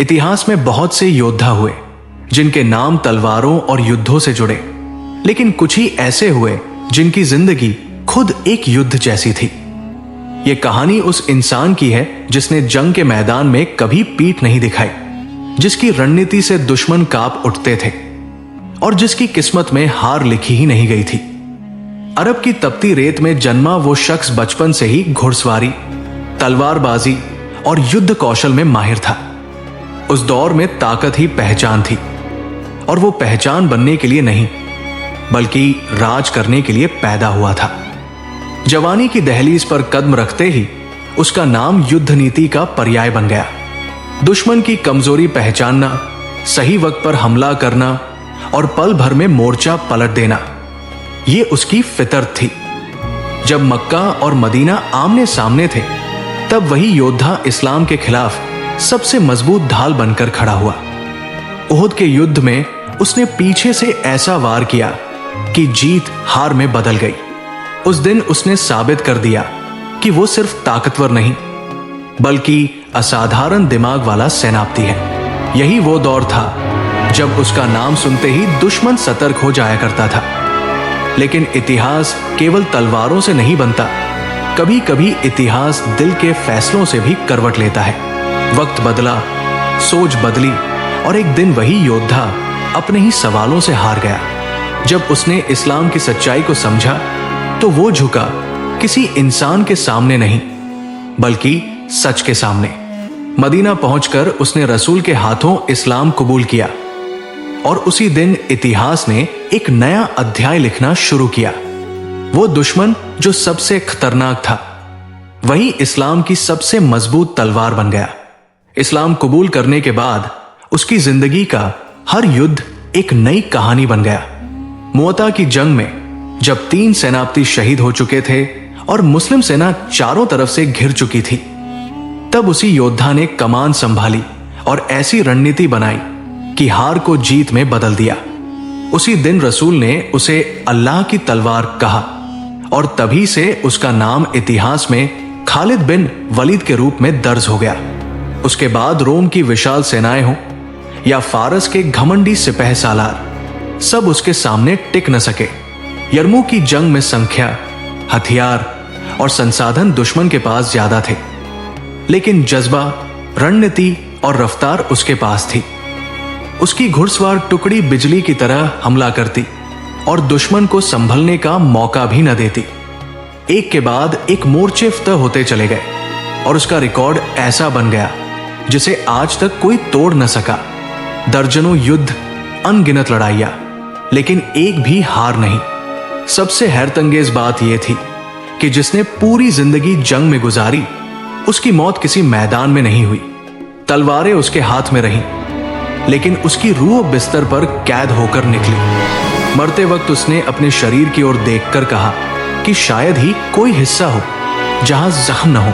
इतिहास में बहुत से योद्धा हुए जिनके नाम तलवारों और युद्धों से जुड़े, लेकिन कुछ ही ऐसे हुए जिनकी जिंदगी खुद एक युद्ध जैसी थी। यह कहानी उस इंसान की है जिसने जंग के मैदान में कभी पीठ नहीं दिखाई, जिसकी रणनीति से दुश्मन कांप उठते थे और जिसकी किस्मत में हार लिखी ही नहीं गई थी। अरब की तपती रेत में जन्मा वो शख्स बचपन से ही घुड़सवारी, तलवारबाजी और युद्ध कौशल में माहिर था। उस दौर में ताकत ही पहचान थी, और वो पहचान बनने के लिए नहीं बल्कि राज करने के लिए पैदा हुआ था। जवानी की दहलीज पर कदम रखते ही उसका नाम युद्ध नीति का पर्याय बन गया। दुश्मन की कमजोरी पहचानना, सही वक्त पर हमला करना और पल भर में मोर्चा पलट देना, ये उसकी फितरत थी। जब मक्का और मदीना आमने सामने थे, तब वही योद्धा इस्लाम के खिलाफ सबसे मजबूत ढाल बनकर खड़ा हुआ। उहुद के युद्ध में उसने पीछे से ऐसा वार किया कि जीत हार में बदल गई। उस दिन उसने साबित कर दिया कि वो सिर्फ ताकतवर नहीं बल्कि असाधारण दिमाग वाला सेनापति है। यही वो दौर था जब उसका नाम सुनते ही दुश्मन सतर्क हो जाया करता था। लेकिन इतिहास केवल तलवारों से नहीं बनता, कभी कभी इतिहास दिल के फैसलों से भी करवट लेता है। वक्त बदला, सोच बदली, और एक दिन वही योद्धा अपने ही सवालों से हार गया। जब उसने इस्लाम की सच्चाई को समझा तो वो झुका किसी इंसान के सामने नहीं बल्कि सच के सामने। मदीना पहुंचकर उसने रसूल के हाथों इस्लाम कबूल किया, और उसी दिन इतिहास ने एक नया अध्याय लिखना शुरू किया। वो दुश्मन जो सबसे खतरनाक था, वही इस्लाम की सबसे मजबूत तलवार बन गया। इस्लाम कबूल करने के बाद उसकी जिंदगी का हर युद्ध एक नई कहानी बन गया। मुअता की जंग में जब 3 सेनापति शहीद हो चुके थे और मुस्लिम सेना चारों तरफ से घिर चुकी थी, तब उसी योद्धा ने कमान संभाली और ऐसी रणनीति बनाई कि हार को जीत में बदल दिया। उसी दिन रसूल ने उसे अल्लाह की तलवार कहा, और तभी से उसका नाम इतिहास में खालिद बिन वलीद के रूप में दर्ज हो गया। उसके बाद रोम की विशाल सेनाएं हों या फारस के घमंडी सिपह सालार, सब उसके सामने टिक न सके। यरमुक की जंग में संख्या, हथियार और संसाधन दुश्मन के पास ज्यादा थे, लेकिन जज्बा, रणनीति और रफ्तार उसके पास थी। उसकी घुड़सवार टुकड़ी बिजली की तरह हमला करती और दुश्मन को संभलने का मौका भी न देती। एक के बाद एक मोर्चे फतह होते चले गए, और उसका रिकॉर्ड ऐसा बन गया जिसे आज तक कोई तोड़ न सका। दर्जनों युद्ध, अनगिनत लड़ाइयां, लेकिन एक भी हार नहीं। सबसे हैरतअंगेज बात यह थी कि जिसने पूरी जिंदगी जंग में गुजारी, उसकी मौत किसी मैदान में नहीं हुई। तलवारें उसके हाथ में रहीं, लेकिन उसकी रूह बिस्तर पर कैद होकर निकली। मरते वक्त उसने अपने शरीर की ओर देखकर कहा कि शायद ही कोई हिस्सा हो जहां जख्म न हो,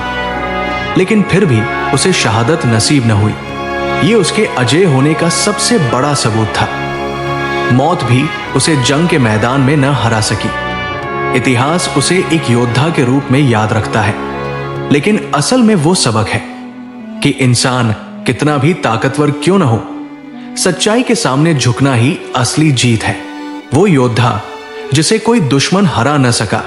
लेकिन फिर भी उसे शहादत नसीब न हुई। ये उसके अजय होने का सबसे बड़ा सबूत था। मौत भी उसे जंग के मैदान में न हरा सकी। इतिहास उसे एक योद्धा के रूप में याद रखता है, लेकिन असल में वो सबक है कि इंसान कितना भी ताकतवर क्यों न हो, सच्चाई के सामने झुकना ही असली जीत है। वो योद्धा जिसे कोई दुश्मन हरा न सका,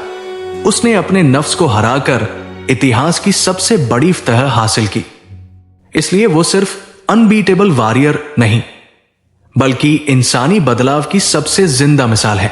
उसने अपने नफ्स को हराकर इतिहास की सबसे बड़ी फतह हासिल की। इसलिए वो सिर्फ अनबीटेबल वॉरियर नहीं बल्कि इंसानी बदलाव की सबसे जिंदा मिसाल है।